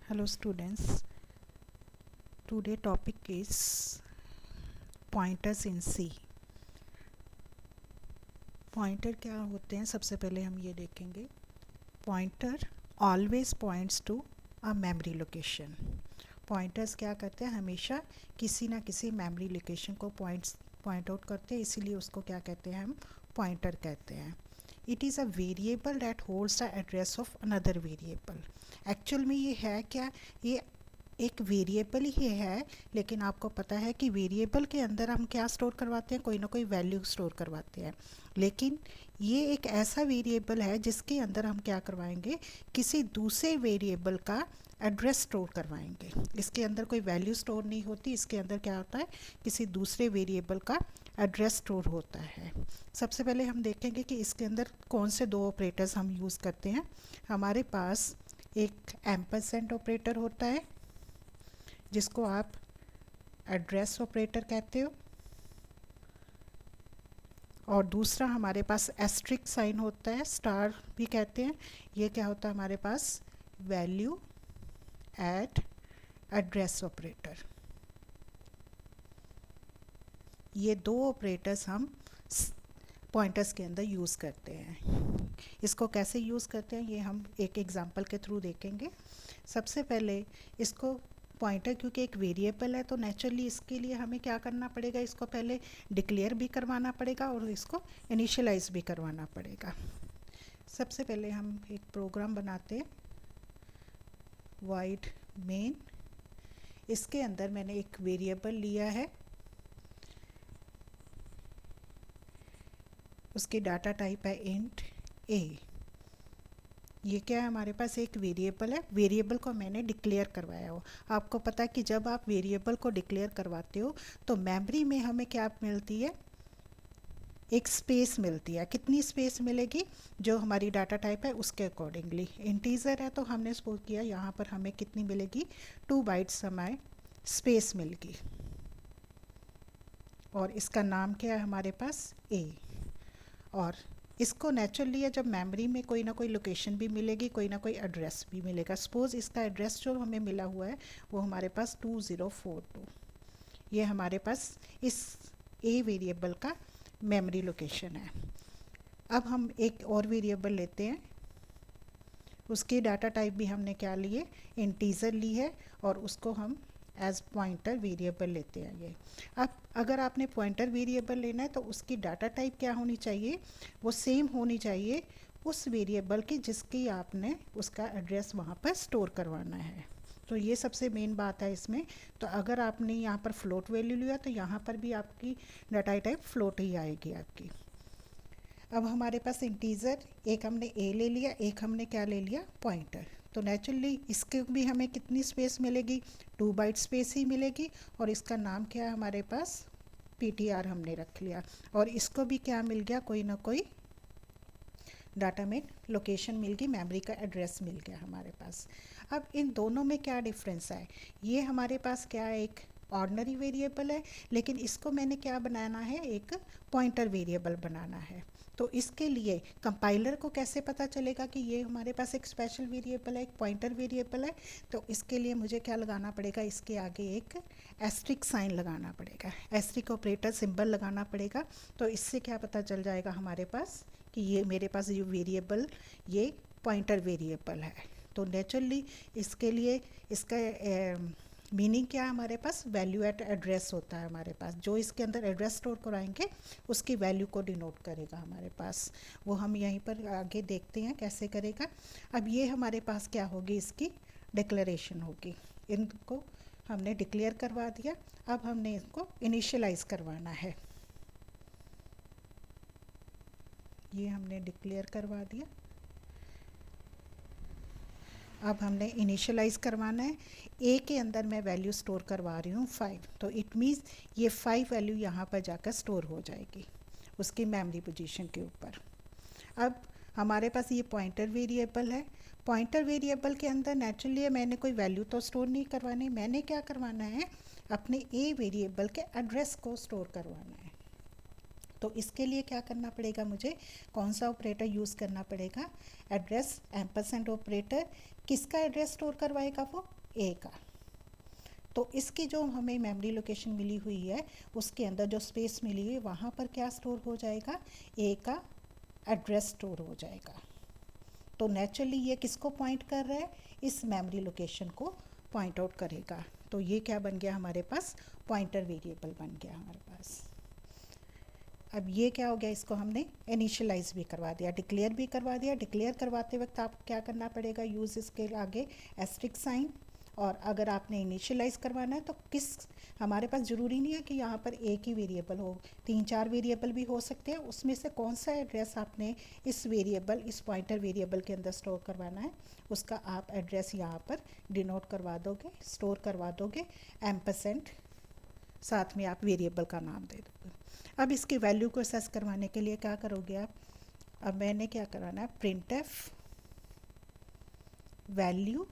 Hello students, today topic is pointers in C. Pointer क्या होते हैं सबसे पहले हम ये देखेंगे. Pointer always points to a memory location. Pointers क्या करते हैं, हमेशा किसी ना किसी मेमोरी लोकेशन को पॉइंट आउट करते हैं, इसीलिए उसको क्या कहते हैं, हम पॉइंटर कहते हैं. It is a variable that holds the address of another variable. Actual में ये है क्या, ये एक वेरिएबल ही है, लेकिन आपको पता है कि वेरिएबल के अंदर हम क्या स्टोर करवाते हैं, कोई ना कोई वैल्यू स्टोर करवाते हैं. लेकिन ये एक ऐसा वेरिएबल है जिसके अंदर हम क्या करवाएंगे, किसी दूसरे वेरिएबल का एड्रेस स्टोर करवाएंगे. इसके अंदर कोई वैल्यू स्टोर नहीं होती, इसके अंदर क्या होता है, किसी दूसरे वेरिएबल का एड्रेस स्टोर होता है. सबसे पहले हम देखेंगे कि इसके अंदर कौन से दो ऑपरेटर्स हम यूज़ करते हैं. हमारे पास एक एम्परसेंड ऑपरेटर होता है जिसको आप एड्रेस ऑपरेटर कहते हो, और दूसरा हमारे पास एस्ट्रिक साइन होता है, स्टार भी कहते हैं. ये क्या होता है हमारे पास, वैल्यू एट एड्रेस ऑपरेटर. ये दो ऑपरेटर्स हम पॉइंटर्स के अंदर यूज़ करते हैं. इसको कैसे यूज़ करते हैं ये हम एक एग्जांपल के थ्रू देखेंगे. सबसे पहले इसको पॉइंटर, क्योंकि एक वेरिएबल है तो नेचुरली इसके लिए हमें क्या करना पड़ेगा, इसको पहले डिक्लेयर भी करवाना पड़ेगा और इसको इनिशियलाइज भी करवाना पड़ेगा. सबसे पहले हम एक प्रोग्राम बनाते हैं, void main. इसके अंदर मैंने एक वेरिएबल लिया है, उसकी डाटा टाइप है इंट a. ये क्या है, हमारे पास एक वेरिएबल है, वेरिएबल को मैंने डिक्लेयर करवाया हो. आपको पता है कि जब आप वेरिएबल को डिक्लेयर करवाते हो तो मेमोरी में हमें क्या मिलती है, एक स्पेस मिलती है. कितनी स्पेस मिलेगी, जो हमारी डाटा टाइप है उसके अकॉर्डिंगली. इंटीजर है तो हमने सपोज किया यहाँ पर हमें कितनी मिलेगी, 2 बाइट्स हमें स्पेस मिलेगी, और इसका नाम क्या है हमारे पास a. और इसको नेचुरली है, जब मेमोरी में कोई ना कोई लोकेशन भी मिलेगी, कोई ना कोई एड्रेस भी मिलेगा. सपोज़ इसका एड्रेस जो हमें मिला हुआ है वो हमारे पास 2042, ये हमारे पास इस ए वेरिएबल का मेमोरी लोकेशन है. अब हम एक और वेरिएबल लेते हैं, उसकी डाटा टाइप भी हमने क्या लिए, इंटीजर ली है, और उसको हम एज पॉइंटर वेरिएबल लेते हैं. ये अब अगर आपने पॉइंटर वेरिएबल लेना है तो उसकी डाटा टाइप क्या होनी चाहिए, वो सेम होनी चाहिए उस वेरिएबल की जिसकी आपने उसका एड्रेस वहाँ पर स्टोर करवाना है. तो ये सबसे मेन बात है इसमें. तो अगर आपने यहाँ पर फ्लोट वैल्यू लिया तो यहाँ पर भी आपकी डाटा टाइप फ्लोट ही आएगी आपकी. अब हमारे पास इंटीजर, एक हमने ए ले लिया, एक हमने क्या ले लिया, पॉइंटर. तो नेचुरली इसके भी हमें कितनी स्पेस मिलेगी, 2 बाइट स्पेस ही मिलेगी, और इसका नाम क्या है हमारे पास, PTR हमने रख लिया. और इसको भी क्या मिल गया, कोई ना कोई डाटा में लोकेशन मिल गई, मेमोरी का एड्रेस मिल गया हमारे पास. अब इन दोनों में क्या डिफरेंस है, ये हमारे पास क्या है, एक ऑर्डिनरी वेरिएबल है, लेकिन इसको मैंने क्या बनाना है, एक पॉइंटर वेरिएबल बनाना है. तो इसके लिए कंपाइलर को कैसे पता चलेगा कि ये हमारे पास एक स्पेशल वेरिएबल है, एक पॉइंटर वेरिएबल है. तो इसके लिए मुझे क्या लगाना पड़ेगा, इसके आगे एक एस्ट्रिक साइन लगाना पड़ेगा, एस्ट्रिक ऑपरेटर सिंबल लगाना पड़ेगा. तो इससे क्या पता चल जाएगा हमारे पास कि ये मेरे पास ये वेरिएबल, ये पॉइंटर वेरिएबल है. तो नेचुरली इसके लिए इसका मीनिंग क्या है, हमारे पास वैल्यू एट एड्रेस होता है हमारे पास, जो इसके अंदर एड्रेस स्टोर कराएंगे उसकी वैल्यू को डिनोट करेगा हमारे पास. वो हम यहीं पर आगे देखते हैं कैसे करेगा. अब ये हमारे पास क्या होगी, इसकी डिक्लेरेशन होगी. इनको हमने डिक्लेयर करवा दिया, अब हमने इसको इनिशियलाइज करवाना है. ये हमने डिक्लेयर करवा दिया, अब हमने इनिशियलाइज करवाना है. ए के अंदर मैं वैल्यू स्टोर करवा रही हूँ 5, तो इट मीन्स ये 5 वैल्यू यहाँ पर जाकर स्टोर हो जाएगी उसकी मेमोरी पोजीशन के ऊपर. अब हमारे पास ये पॉइंटर वेरिएबल है, पॉइंटर वेरिएबल के अंदर नेचुरली मैंने कोई वैल्यू तो स्टोर नहीं करवानी, मैंने क्या करवाना है, अपने ए वेरिएबल के एड्रेस को स्टोर करवाना है. तो इसके लिए क्या करना पड़ेगा, मुझे कौन सा ऑपरेटर यूज़ करना पड़ेगा, एड्रेस एम्परसेंड ऑपरेटर। किसका एड्रेस स्टोर करवाएगा, वो ए का। तो इसकी जो हमें मेमोरी लोकेशन मिली हुई है उसके अंदर जो स्पेस मिली हुई है वहाँ पर क्या स्टोर हो जाएगा, ए का एड्रेस स्टोर हो जाएगा। तो नेचुरली ये किसको पॉइंट कर रहा है, इस मेमोरी लोकेशन को पॉइंट आउट करेगा। तो ये क्या बन गया हमारे पास, पॉइंटर वेरिएबल बन गया हमारे पास। अब ये क्या हो गया, इसको हमने इनिशियलाइज भी करवा दिया, डिक्लेयर भी करवा दिया। डिक्लेयर करवाते वक्त आपको क्या करना पड़ेगा, यूज़ इसके आगे एस्ट्रिक साइन। और अगर आपने इनिशियलाइज करवाना है तो किस, हमारे पास ज़रूरी नहीं है कि यहाँ पर एक ही वेरिएबल हो, 3-4 वेरिएबल भी हो सकते हैं। उसमें से कौन सा एड्रेस आपने इस वेरिएबल, इस पॉइंटर वेरिएबल के अंदर स्टोर करवाना है, उसका आप एड्रेस यहाँ पर डिनोट करवा दोगे, स्टोर करवा दोगे, एम्परसेंड साथ में आप वेरिएबल का नाम दे दोगे। अब इसकी वैल्यू को असेस करवाने के लिए क्या करोगे आप, अब मैंने क्या कराना है, printf value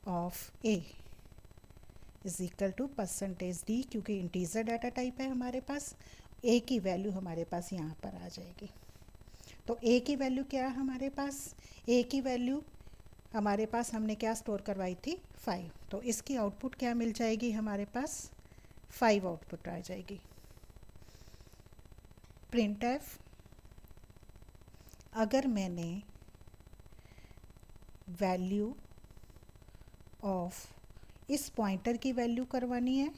of a is equal to %d, क्योंकि इंटीजर डाटा टाइप है हमारे पास, ए की वैल्यू हमारे पास यहाँ पर आ जाएगी। तो ए की वैल्यू क्या है हमारे पास, ए की वैल्यू हमारे पास हमने क्या स्टोर करवाई थी, 5। तो इसकी आउटपुट क्या मिल जाएगी हमारे पास, 5 आउटपुट आ जाएगी। प्रिंटफ अगर मैंने वैल्यू ऑफ इस पॉइंटर की वैल्यू करवानी है,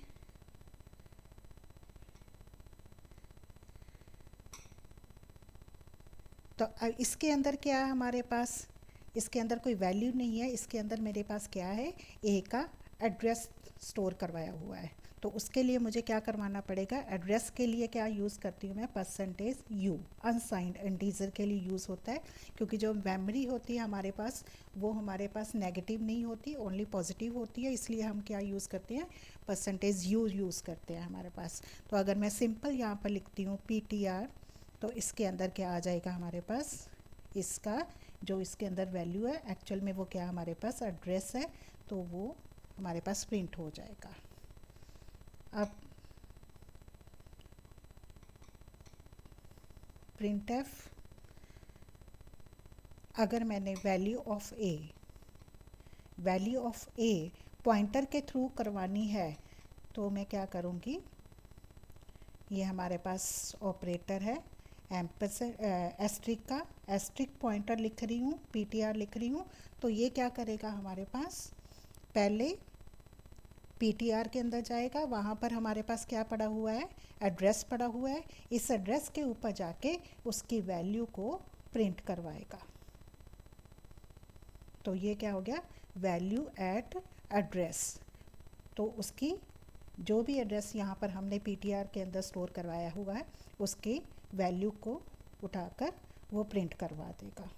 तो इसके अंदर क्या है हमारे पास, इसके अंदर कोई वैल्यू नहीं है, इसके अंदर मेरे पास क्या है, ए का एड्रेस स्टोर करवाया हुआ है। तो उसके लिए मुझे क्या करवाना पड़ेगा, एड्रेस के लिए क्या यूज़ करती हूँ मैं, %u, अनसाइंड इंटीजर के लिए यूज़ होता है, क्योंकि जो मेमोरी होती है हमारे पास वो हमारे पास नेगेटिव नहीं होती, ओनली पॉजिटिव होती है, इसलिए हम क्या यूज़ करते हैं, %u यूज़ करते हैं हमारे पास। तो अगर मैं सिंपल यहाँ पर लिखती हूँ PTR, तो इसके अंदर क्या आ जाएगा हमारे पास, इसका जो इसके अंदर वैल्यू है एक्चुअल में वो क्या हमारे पास एड्रेस है, तो वो हमारे पास प्रिंट हो जाएगा। अब प्रिंटफ अगर मैंने वैल्यू ऑफ ए पॉइंटर के थ्रू करवानी है तो मैं क्या करूँगी, ये हमारे पास ऑपरेटर है एस्ट्रिक का, एस्ट्रिक पॉइंटर लिख रही हूँ, PTR लिख रही हूँ। तो ये क्या करेगा हमारे पास, पहले PTR के अंदर जाएगा, वहाँ पर हमारे पास क्या पड़ा हुआ है, एड्रेस पड़ा हुआ है, इस एड्रेस के ऊपर जाके उसकी वैल्यू को प्रिंट करवाएगा। तो ये क्या हो गया, वैल्यू एट एड्रेस। तो उसकी जो भी एड्रेस यहाँ पर हमने PTR के अंदर स्टोर करवाया हुआ है उसकी वैल्यू को उठाकर वो प्रिंट करवा देगा।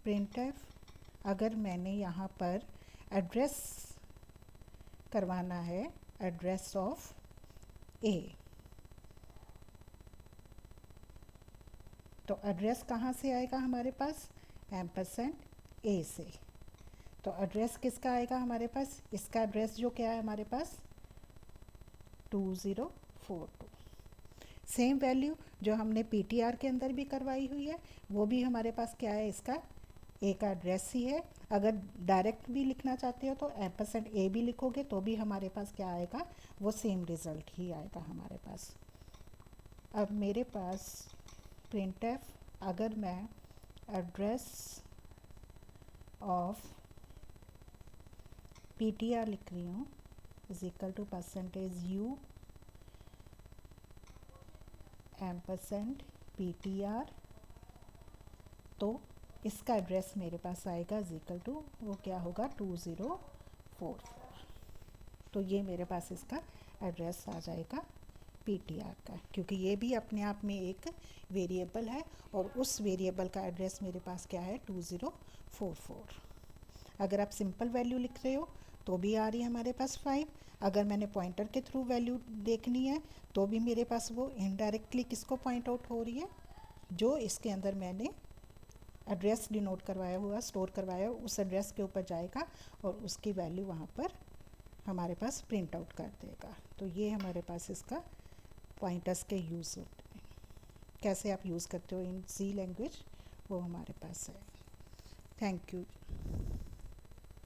प्रिंटफ अगर मैंने यहाँ पर एड्रेस करवाना है, एड्रेस ऑफ ए, तो एड्रेस कहाँ से आएगा हमारे पास, एम्परसेंड ए से। तो एड्रेस किसका आएगा हमारे पास, इसका एड्रेस जो क्या है हमारे पास 2042। सेम वैल्यू जो हमने PTR के अंदर भी करवाई हुई है वो भी हमारे पास क्या है, इसका ए का एड्रेस ही है। अगर डायरेक्ट भी लिखना चाहते हो तो %a भी लिखोगे तो भी हमारे पास क्या आएगा, वो सेम रिज़ल्ट ही आएगा हमारे पास। अब मेरे पास प्रिंटफ अगर मैं एड्रेस ऑफ PTR लिख रही हूँ is equal to %u ampersand PTR, तो इसका एड्रेस मेरे पास आएगा इज इक्वल टू वो क्या होगा 2044। तो ये मेरे पास इसका एड्रेस आ जाएगा PTR का, क्योंकि ये भी अपने आप में एक वेरिएबल है और उस वेरिएबल का एड्रेस मेरे पास क्या है 2044। अगर आप सिंपल वैल्यू लिख रहे हो तो भी आ रही है हमारे पास 5। अगर मैंने पॉइंटर के थ्रू वैल्यू देखनी है तो भी मेरे पास वो इनडायरेक्टली किसको पॉइंट आउट हो रही है, जो इसके अंदर मैंने एड्रेस डिनोट करवाया हुआ, स्टोर करवाया उस एड्रेस के ऊपर जाएगा और उसकी वैल्यू वहाँ पर हमारे पास प्रिंट आउट कर देगा। तो ये हमारे पास इसका पॉइंटर्स के यूज़ होते हैं, कैसे आप यूज़ करते हो इन सी लैंग्वेज, वो हमारे पास है। Thank you.